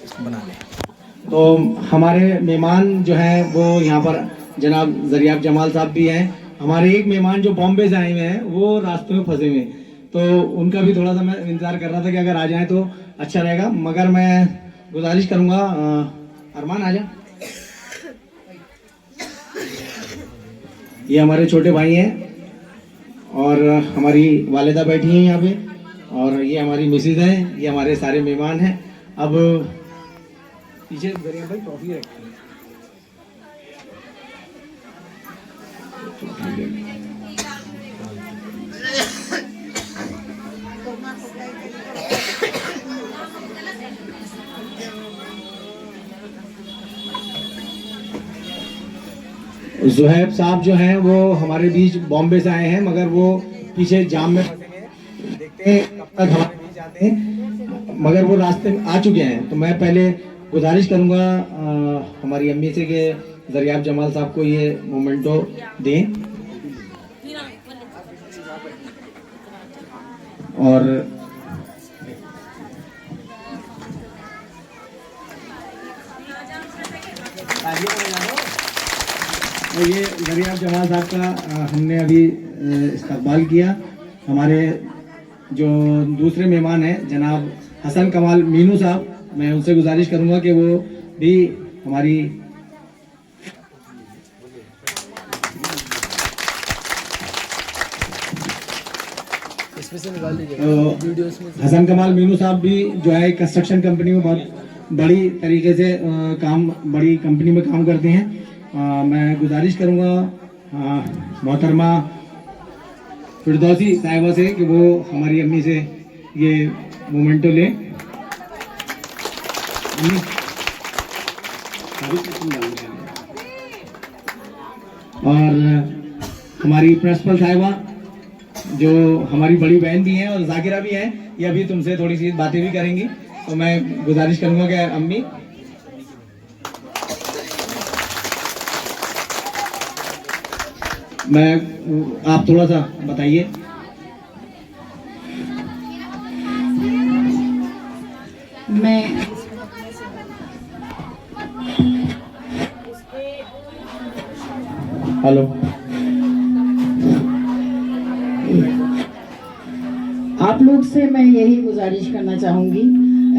इसको बना लें। तो हमारे मेहमान जो हैं वो यहाँ पर जनाब ज़रियाब जमाल साहब भी हैं। हमारे एक मेहमान जो बॉम्बे से आए हुए हैं वो रास्ते में फंसे हुए हैं, तो उनका भी थोड़ा सा मैं इंतज़ार कर रहा था कि अगर आ जाएं तो अच्छा रहेगा, मगर मैं गुजारिश करूँगा अरमान आ जा। ये हमारे छोटे भाई हैं और हमारी वालिदा बैठी हैं यहाँ पे, और ये हमारी मिसेज हैं, ये हमारे सारे मेहमान हैं। अब पीछे ज़रिया भाई ट्रॉफी रखी है। ज़ुहैब साहब जो हैं वो हमारे बीच बॉम्बे से आए हैं, मगर वो पीछे जाम में फंसे हैं, देखते हैं कब तक हमारे बीच आते हैं, मगर वो रास्ते में आ चुके हैं। तो मैं पहले गुजारिश करूंगा हमारी अम्मी से कि ज़रियाब जमाल साहब को ये मोमेंटो दें। और तो ये ज़रियाब जमाल साहब का हमने अभी इस्तकबाल किया। हमारे जो दूसरे मेहमान हैं जनाब हसन कमाल मीनू साहब, मैं उनसे गुजारिश करूंगा कि वो भी हमारी हसन कमाल मीनू साहब भी जो है कंस्ट्रक्शन कंपनी में बहुत बड़ी तरीके से बड़ी कंपनी में काम करते हैं। मैं गुजारिश करूंगा मोहतरमा फिरदौसी साहिबा से कि वो हमारी अम्मी से ये मोमेंटो लें। और हमारी प्रिंसिपल साहिबा जो हमारी बड़ी बहन भी हैं और जाकिरा भी हैं, ये अभी तुमसे थोड़ी सी बातें भी करेंगी, तो मैं गुजारिश करूंगा कि अम्मी आप थोड़ा सा बताइए। मैं हेलो, आप लोग से मैं यही गुजारिश करना चाहूँगी,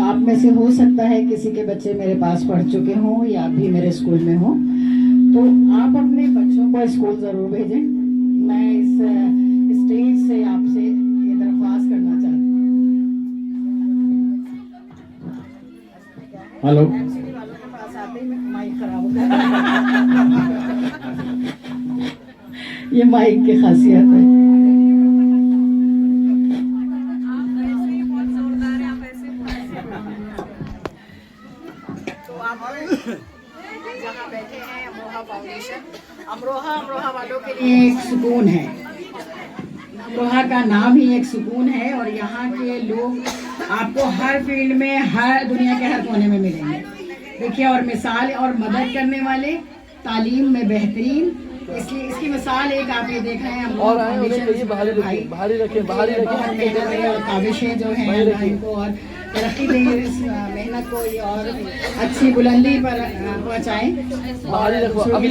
आप में से हो सकता है किसी के बच्चे मेरे पास पढ़ चुके हों या अभी मेरे स्कूल में हो, तो आप अपने बच्चों को स्कूल ज़रूर भेजें। मैं इस स्टेज से आपसे ये दरख्वास्त करना चाहती हूँ। हेलो, वालों के पास आते ही माइक खराब हो गया। ये माइक की खासियत है। जहाँ बैठे हैं अमरोहा फाउंडेशन, अमरोहा वालों के लिए एक सुकून है। अमरोहा का नाम ही एक सुकून है, और यहाँ के लोग आपको हर फील्ड में, हर दुनिया के हर कोने में मिलेंगे। देखिए, और मिसाल और मदद करने वाले, तालीम में बेहतरीन, इसलिए इसकी मिसाल एक आप ये देख रहे हैं। और बाहरी रखें और काविशें जो हैं इनको और तरक्की दें, इस मेहनत को ये और अच्छी बुलंदी पर पहुँचाएँ। अभी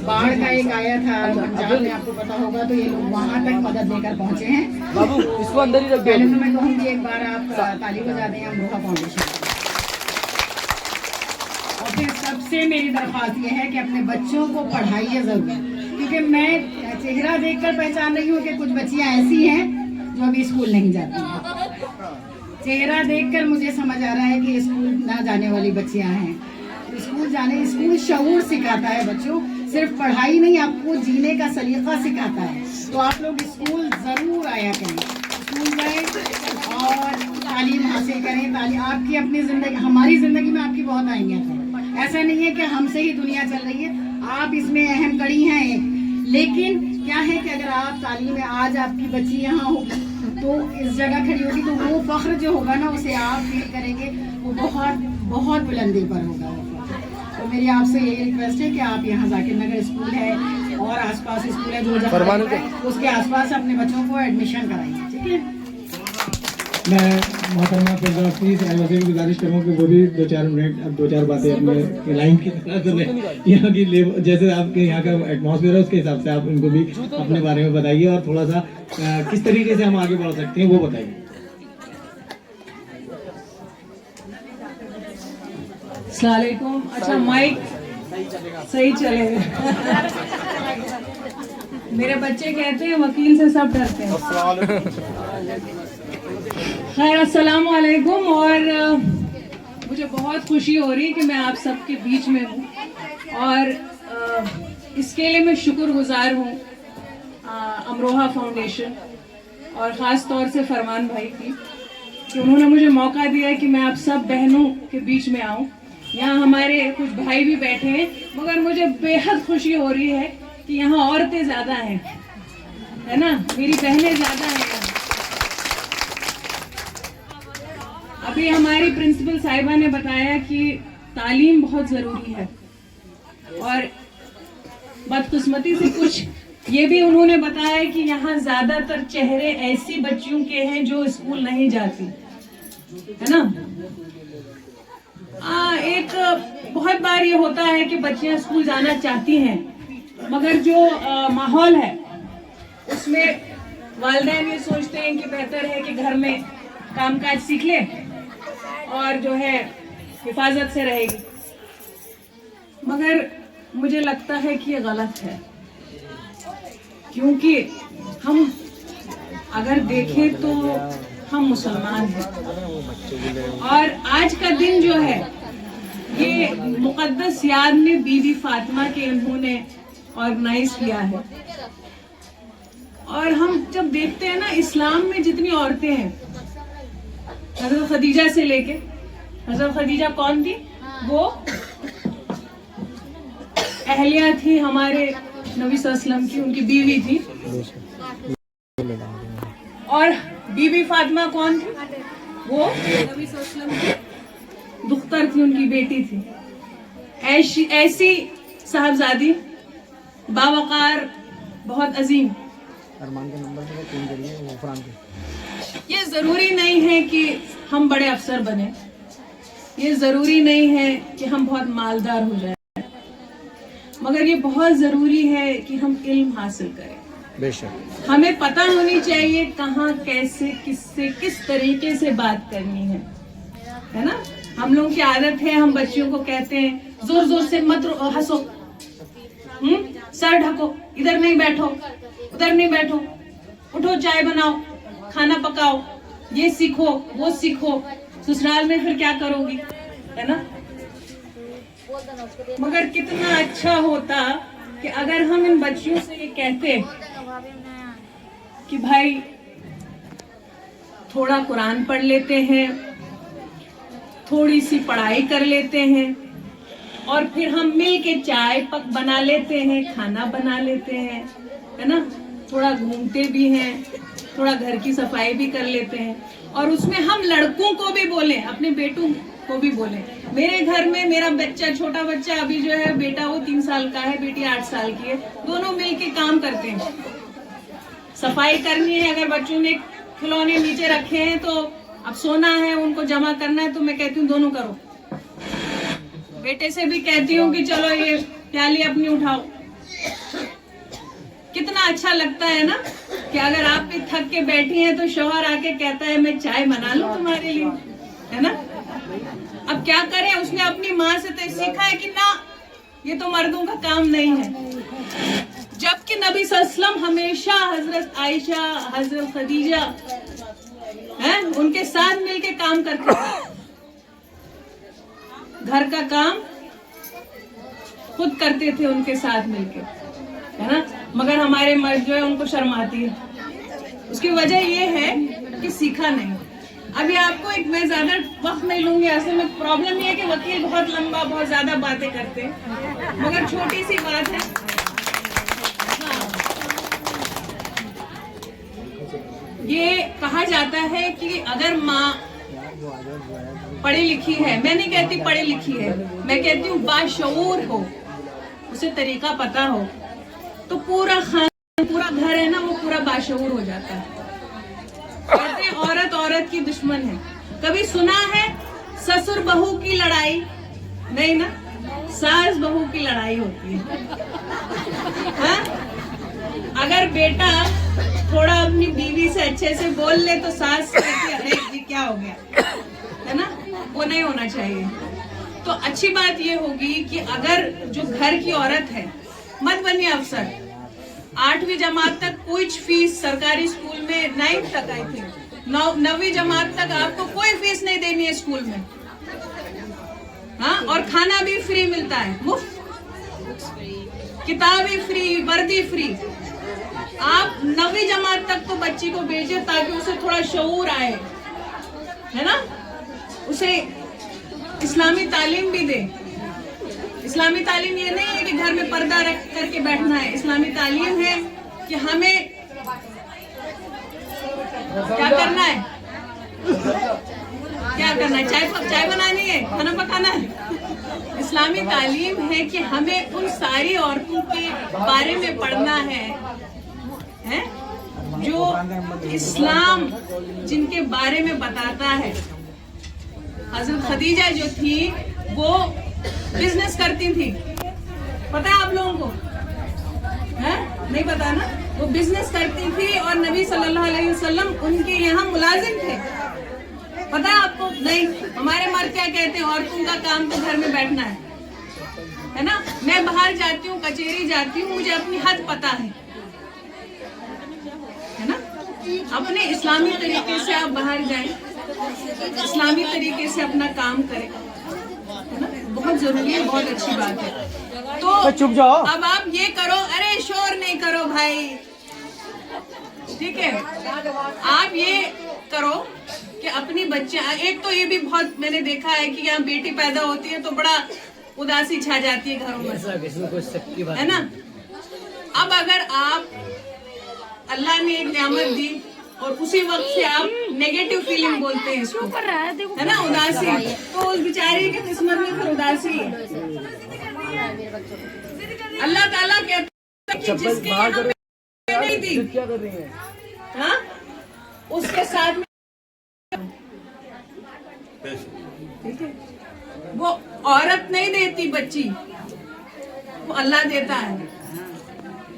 बाढ़ का एक आया था पंजाब में, आपको पता होगा, तो ये लोग वहाँ तक मदद लेकर पहुँचे हैं। बाबू इसको अंदर ही रख। पहले तो मैं कहूँगी एक बार आप ताली बजा दें अमरोहा फाउंडेशन। और फिर सबसे मेरी दरख्वास्त ये है कि अपने बच्चों को पढ़ाइए ज़रूर, क्योंकि मैं चेहरा देखकर पहचान रही हूँ कि कुछ बच्चियाँ ऐसी हैं जो अभी स्कूल नहीं जाती हैं। चेहरा देखकर मुझे समझ आ रहा है कि स्कूल ना जाने वाली बच्चियाँ हैं। स्कूल शऊर सिखाता है बच्चों, सिर्फ पढ़ाई नहीं, आपको जीने का सलीका सिखाता है। तो आप लोग स्कूल ज़रूर आया करें, स्कूल जाएं और तालीम हासिल करें। तालीम आपकी अपनी ज़िंदगी, हमारी ज़िंदगी में आपकी बहुत अहमियत है। ऐसा नहीं है कि हमसे ही दुनिया चल रही है, आप इसमें अहम कड़ी हैं एक। लेकिन क्या है कि अगर आप तालीम में, आज आपकी बच्ची यहाँ होगी तो इस जगह खड़ी होगी, तो वो फ़ख्र जो होगा ना, उसे आप फील करेंगे, वो बहुत बहुत बुलंदी पर होगा। तो मेरी आपसे यही रिक्वेस्ट है कि आप यहाँ जाकिर नगर स्कूल है और आसपास स्कूल है जो जहाँ उसके आसपास अपने बच्चों को एडमिशन कराइए, ठीक है। मैं मोहतरमा फिरदौसी साहिबा से गुजारिश करूँ कि वो भी 2-4 मिनट अब 2-4 बातें अपने लाइन की तरह से यहाँ की जैसे आपके यहाँ का एटमॉस्फेयर है उसके हिसाब से आप उनको भी अपने बारे में बताइए और थोड़ा सा किस तरीके से हम आगे बढ़ सकते हैं वो बताइए। अस्सलाम वालेकुम। अच्छा माइक सही चलेगा। मेरे बच्चे कहते हैं वकील से सब डरते हैं। खैर अस्सलाम वालेकुम। और मुझे बहुत खुशी हो रही है कि मैं आप सबके बीच में हूँ और इसके लिए मैं शुक्रगुजार हूँ अमरोहा फाउंडेशन और ख़ास तौर से फरमान भाई की कि उन्होंने मुझे मौका दिया कि मैं आप सब बहनों के बीच में आऊँ। यहाँ हमारे कुछ भाई भी बैठे हैं मगर मुझे बेहद खुशी हो रही है कि यहाँ औरतें ज़्यादा हैं, है ना, मेरी बहनें ज़्यादा हैं यहाँ। अभी हमारी प्रिंसिपल साहिबा ने बताया कि तालीम बहुत ज़रूरी है और बदकिस्मती से कुछ ये भी उन्होंने बताया कि यहाँ ज़्यादातर चेहरे ऐसी बच्चियों के हैं जो स्कूल नहीं जाती, है ना। एक बहुत बार ये होता है कि बच्चियां स्कूल जाना चाहती हैं मगर जो माहौल है उसमें वालिदैन ये सोचते हैं कि बेहतर है कि घर में कामकाज सीख ले और जो है हिफाजत से रहेगी, मगर मुझे लगता है कि ये गलत है क्योंकि हम अगर देखें तो हम मुसलमान हैं और आज का दिन जो है ये मुकद्दस याद में बीबी फातिमा के इन्होंने ऑर्गेनाइज किया है। और हम जब देखते हैं ना इस्लाम में जितनी औरतें हैं, हजरत खदीजा से लेके, हजरत खदीजा कौन थी? वो अहलिया थी हमारे नबी सल्लल्लाहु अलैहि वसल्लम की, उनकी बीवी थी। और बीबी फातिमा कौन थी? वो नबी सल्लल्लाहु अलैहि वसल्लम की दुख्तर थी, उनकी बेटी थी। ऐसी साहबजादी बावकार, बहुत अजीम। ये जरूरी नहीं है कि हम बड़े अफसर बने, ये जरूरी नहीं है कि हम बहुत मालदार हो जाए, मगर ये बहुत जरूरी है कि हम इल्म हासिल करें। बेशक हमें पता होनी चाहिए कहाँ, कैसे, किससे, किस तरीके से बात करनी है ना। हम लोगों की आदत है, हम बच्चियों को कहते हैं जोर जोर से मत हंसो, सर ढको, इधर नहीं बैठो, उधर नहीं बैठो, उठो चाय बनाओ, खाना पकाओ, ये सीखो, वो सीखो, ससुराल में फिर क्या करोगी, है ना। मगर कितना अच्छा होता कि अगर हम इन बच्चियों से ये कहते कि भाई थोड़ा कुरान पढ़ लेते हैं, थोड़ी सी पढ़ाई कर लेते हैं और फिर हम मिल के चाय बना लेते हैं, खाना बना लेते हैं, है ना, थोड़ा घूमते भी हैं, थोड़ा घर की सफाई भी कर लेते हैं और उसमें हम लड़कों को भी बोलें, अपने बेटों को भी बोलें। मेरे घर में मेरा बच्चा, छोटा बच्चा अभी जो है, बेटा वो 3 साल का है, बेटी 8 साल की है, दोनों मिल के काम करते हैं। सफाई करनी है, अगर बच्चों ने खिलौने नीचे रखे हैं तो अब सोना है, उनको जमा करना है, तो मैं कहती हूँ दोनों करो। बेटे से भी कहती हूँ कि चलो ये प्याली अपनी उठाओ। कितना अच्छा लगता है ना कि अगर आप भी थक के बैठी हैं तो शौहर आके कहता है मैं चाय बना लूं तुम्हारे लिए, है ना। अब क्या करें, उसने अपनी माँ से तो सीखा है कि ना, ये तो मर्दों का काम नहीं है। जबकि नबी सल्लल्लाहु अलैहि वसल्लम हमेशा हजरत आयशा, हजरत खदीजा हैं, उनके साथ मिलके काम करते थे। घर का काम खुद करते थे उनके साथ मिलके, है ना। मगर हमारे मर्द जो है उनको शर्म आती है। उसकी वजह ये है कि सीखा नहीं। अभी आपको एक, मैं ज्यादा वक्त नहीं लूंगी, असल में प्रॉब्लम ये है कि वकील बहुत लंबा, बहुत ज्यादा बातें करते हैं, मगर छोटी सी बात है। ये कहा जाता है कि अगर माँ पढ़ी लिखी है, मैं नहीं कहती पढ़ी लिखी है, मैं कहती हूँ बाशऊर हो, उसे तरीका पता हो, तो पूरा घर है ना, वो पूरा बाशऊर हो जाता है। कहते हैं औरत औरत की दुश्मन है। कभी सुना है ससुर बहू की लड़ाई? नहीं ना, सास बहू की लड़ाई होती है। हाँ? अगर बेटा थोड़ा अपनी बीवी से अच्छे से बोल ले तो सास कहती है, अरे ये क्या हो गया, है ना? वो नहीं होना चाहिए। तो अच्छी बात ये होगी कि अगर जो घर की औरत है, मत बनिए अफसर। 8वीं जमात तक कुछ फीस सरकारी स्कूल में, 9th तक आई थी, 9वीं जमात तक आपको कोई फीस नहीं देनी है स्कूल में। हाँ, और खाना भी फ्री मिलता है, मुफ्त, किताबें फ्री, वर्दी फ्री। आप 9वीं जमात तक तो बच्ची को भेजिए ताकि उसे थोड़ा शऊर आए, है ना? उसे इस्लामी तालीम भी दे। इस्लामी तालीम ये नहीं है कि घर में पर्दा रख करके बैठना है। इस्लामी तालीम है कि हमें क्या करना है, क्या करना है, चाय बनानी है, खाना पकाना है। इस्लामी तालीम है कि हमें उन सारी औरतों के बारे में पढ़ना है जो इस्लाम जिनके बारे में बताता है। हजरत खदीजा जो थी वो बिजनेस करती थी, पता है आप लोगों को? है? नहीं पता ना? वो बिजनेस करती थी और नबी सल्लल्लाहु अलैहि वसल्लम उनके यहाँ मुलाजिम थे। पता है आपको? नहीं। हमारे मर्द क्या कहते हैं, औरतों का काम तो घर में बैठना है ना? मैं बाहर जाती हूँ, कचहरी जाती हूँ, मुझे अपनी हद पता है ना? अपने इस्लामी तरीके से आप बाहर जाएं, इस्लामी तरीके से अपना काम करें, है ना? बहुत जरूरी है, बहुत अच्छी बात है। तो चुप जाओ। अब आप ये करो, अरे शोर नहीं करो भाई, ठीक है? आप ये करो कि अपनी बच्चे, एक तो ये भी बहुत मैंने देखा है कि यहाँ बेटी पैदा होती है तो बड़ा उदासी छा जाती है घरों में, है ना? अब अगर आप, अल्लाह ने एक नियामत दी और उसी वक्त से आप नेगेटिव फीलिंग बोलते हैं इसको, है ना, उदासी, तो उस बेचारी की किस्मत में फिर उदासी है। अल्लाह ताला कहता है कि जिसके यहाँ पे नहीं दी, हाँ, उसके साथ में, ठीक है, वो औरत नहीं देती बच्ची, वो अल्लाह देता है।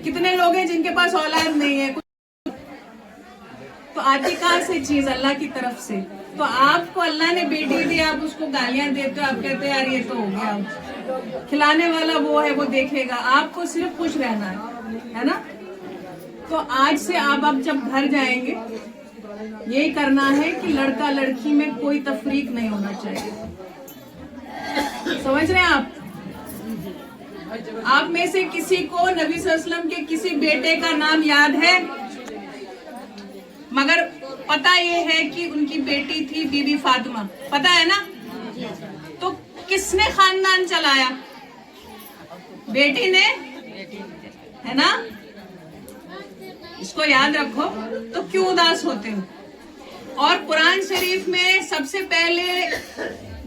कितने लोग हैं जिनके पास औलाद नहीं है, तो आती कहाँ से चीज? अल्लाह की तरफ से। तो आपको अल्लाह ने बेटी दी, आप उसको गालियां देते हो, आप कहते हो यार ये तो हो गया, खिलाने वाला वो है, वो देखेगा, आपको सिर्फ खुश रहना है ना? तो आज से आप अब जब घर जाएंगे यही करना है कि लड़का लड़की में कोई तफरीक नहीं होना चाहिए। समझ रहे हैं आप? आप में से किसी को नबी सल्लल्लाहु अलैहि वसल्लम के किसी बेटे का नाम याद है? मगर पता ये है कि उनकी बेटी थी बीबी फातिमा, पता है ना? तो किसने खानदान चलाया? बेटी ने, है ना? इसको याद रखो। तो क्यों उदास होते हो? और कुरान शरीफ में सबसे पहले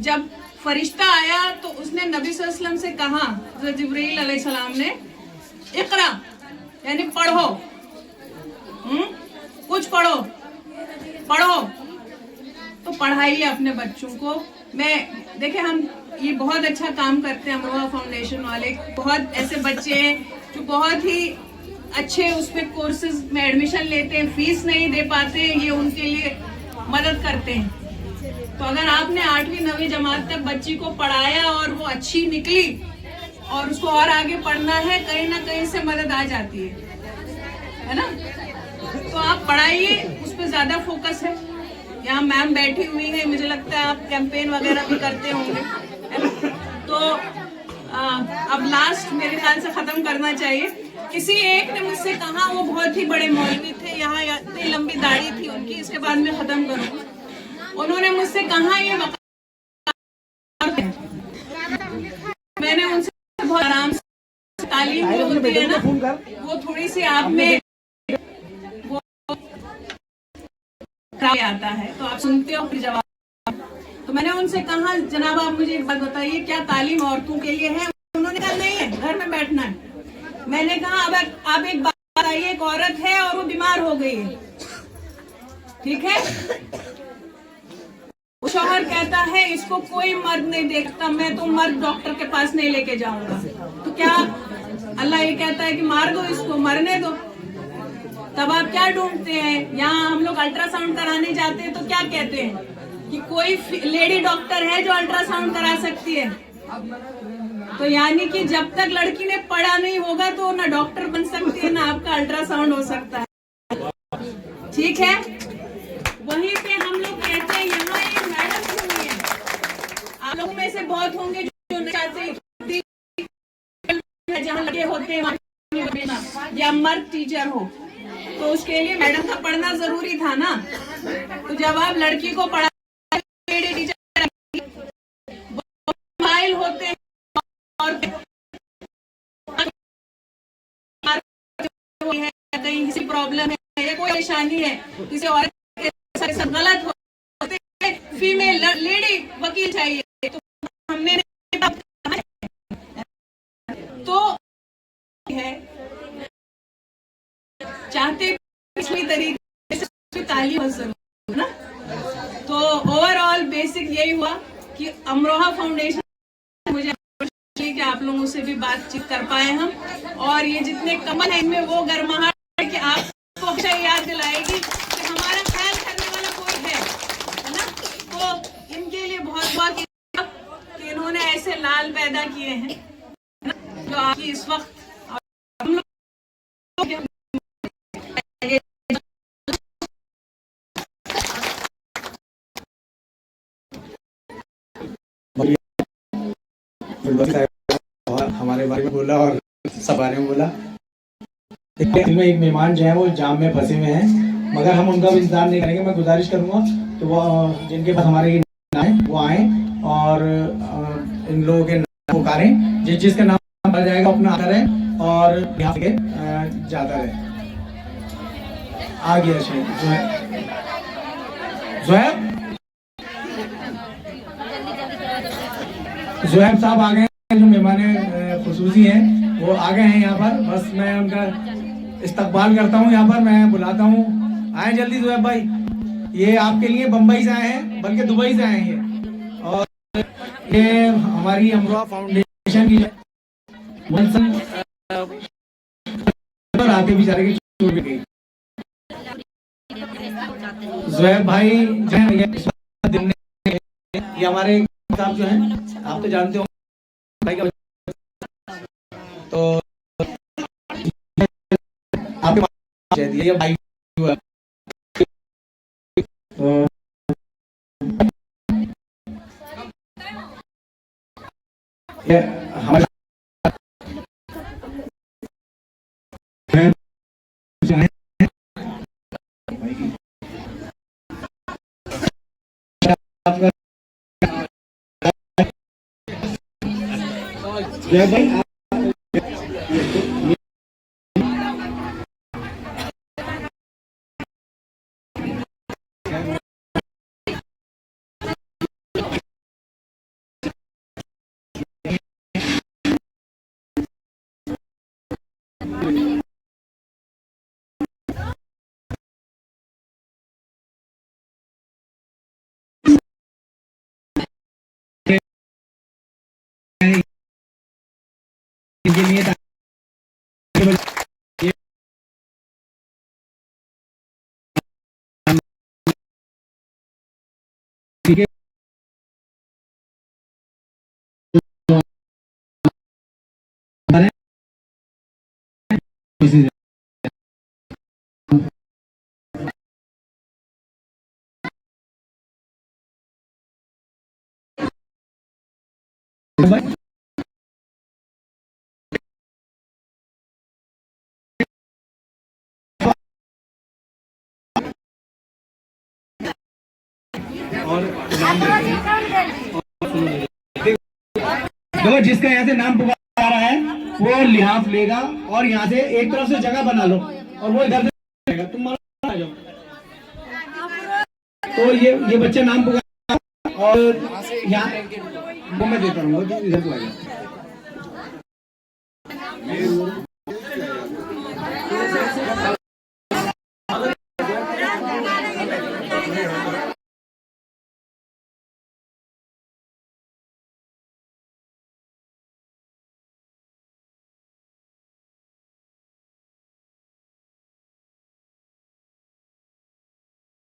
जब फरिश्ता आया तो उसने नबी सल्लल्लाहु अलैहि वसल्लम से कहा, जिब्रील अलैहिस्सलाम ने, इकरा यानी पढ़ो, कुछ पढ़ो, पढ़ो। तो पढ़ाइए अपने बच्चों को। मैं देखे, हम ये बहुत अच्छा काम करते हैं, अमरोहा फाउंडेशन वाले, बहुत ऐसे बच्चे हैं जो बहुत ही अच्छे उसमें कोर्सेज में एडमिशन लेते हैं, फीस नहीं दे पाते, ये उनके लिए मदद करते हैं। तो अगर आपने 8वीं 9वीं जमात तक बच्ची को पढ़ाया और वो अच्छी निकली और उसको और आगे पढ़ना है, कहीं ना कहीं से मदद आ जाती है ना? तो आप पढ़ाइए, उस पर ज्यादा फोकस है। यहाँ मैम बैठी हुई है, मुझे लगता है आप कैंपेन वगैरह भी करते होंगे, है ना? तो अब लास्ट मेरे ख्याल से खत्म करना चाहिए। किसी एक ने मुझसे कहा, वो बहुत ही बड़े मौलवी थे, यहाँ इतनी लंबी दाढ़ी थी उनकी, इसके बाद में खत्म करूँ। उन्होंने मुझसे कहा ये मैंने उनसे बहुत आराम से, तालीम जो होती है ना वो थोड़ी सी आप में वो आता है, तो आप सुनते हो फिर जवाब। तो मैंने उनसे कहा, जनाब आप मुझे एक बात बताइए, क्या तालीम औरतों के लिए है? उन्होंने कहा नहीं है, घर में बैठना है। मैंने कहा अब आप एक बात बताइए, एक औरत है और वो बीमार हो गई है, ठीक है, वो शौहर कहता है इसको कोई मर्द नहीं देखता, मैं तो मर्द डॉक्टर के पास नहीं लेके जाऊंगा। तो क्या अल्लाह ये कहता है कि मार दो इसको, मरने दो? तब आप क्या ढूंढते हैं? यहाँ हम लोग अल्ट्रासाउंड कराने जाते हैं तो क्या कहते हैं कि कोई लेडी डॉक्टर है जो अल्ट्रासाउंड करा सकती है। तो यानी कि जब तक लड़की ने पढ़ा नहीं होगा तो ना डॉक्टर बन सकती है ना आपका अल्ट्रासाउंड हो सकता है। ठीक है, वहीं पे हम लोग कहते हैं यहाँ एक मैडम क्यों है? आप लोगों में से बहुत होंगे जो नहीं चाहते जहाँ लगे होते हैं या मर्द टीचर हो, तो उसके लिए मैडम का पढ़ना जरूरी था ना। तो जब आप लड़की को पढ़ा टीचर माइल होते हैं और कहीं किसी प्रॉब्लम है या कोई परेशानी है, किसी और के साथ गलत होते हैं, फीमेल लेडी वकील चाहिए, तो हमने तो है चाहते पिछली तरीके से तालीम जरूर ना। तो ओवरऑल बेसिक यही हुआ कि अमरोहा फाउंडेशन मुझे कि आप लोगों से भी बातचीत कर पाए हम, और ये जितने कमल है इनमें वो गर्माहट कि आपको हमेशा याद दिलाएगी कि हमारा ख्याल करने वाला कोई है ना। तो इनके लिए बहुत बहुत कि इन्होंने ऐसे लाल पैदा किए हैं जो आपकी इस वक्त हम लोग और हमारे बारे में बोला और सब बारे में बोला। इनमें एक मेहमान जो है वो जाम में फंसे हुए हैं, मगर हम उनका भी इंतजार नहीं करेंगे। मैं गुजारिश करूंगा तो वो जिनके पास हमारे आए वो आए और इन लोगों के नाम पुकारें, जिसका नाम आ जाएगा अपना आता रहे और यहाँ से जाता रहे। आ गया ज़ुहैब साहब आ गए, जो मेहमान खुसूसी हैं वो आ गए हैं यहाँ पर। बस मैं उनका इस्तकबाल करता हूँ, यहाँ पर मैं बुलाता हूँ, आए जल्दी ज़ुहैब भाई। ये आपके लिए बम्बई से आए हैं, बल्कि दुबई से आए हैं ये, और ये हमारी अमरोहा फाउंडेशन की आते बेचारे की छूट गई। ज़ुहैब भाई ये हमारे साहब जो हैं आप तो जानते हो भाई का, तो आपके दिए भाई तो ये हमारे भाई के लिए ठीक है, देखो जिसका यहाँ से नाम पुकार रहा है वो लिहाफ लेगा और यहाँ से एक तरफ से जगह बना लो और वो इधर से तुम आ जाओ। तो ये बच्चे नाम पुकार और यहाँ वो मैं देता हूँ, इधर को आ जाओ।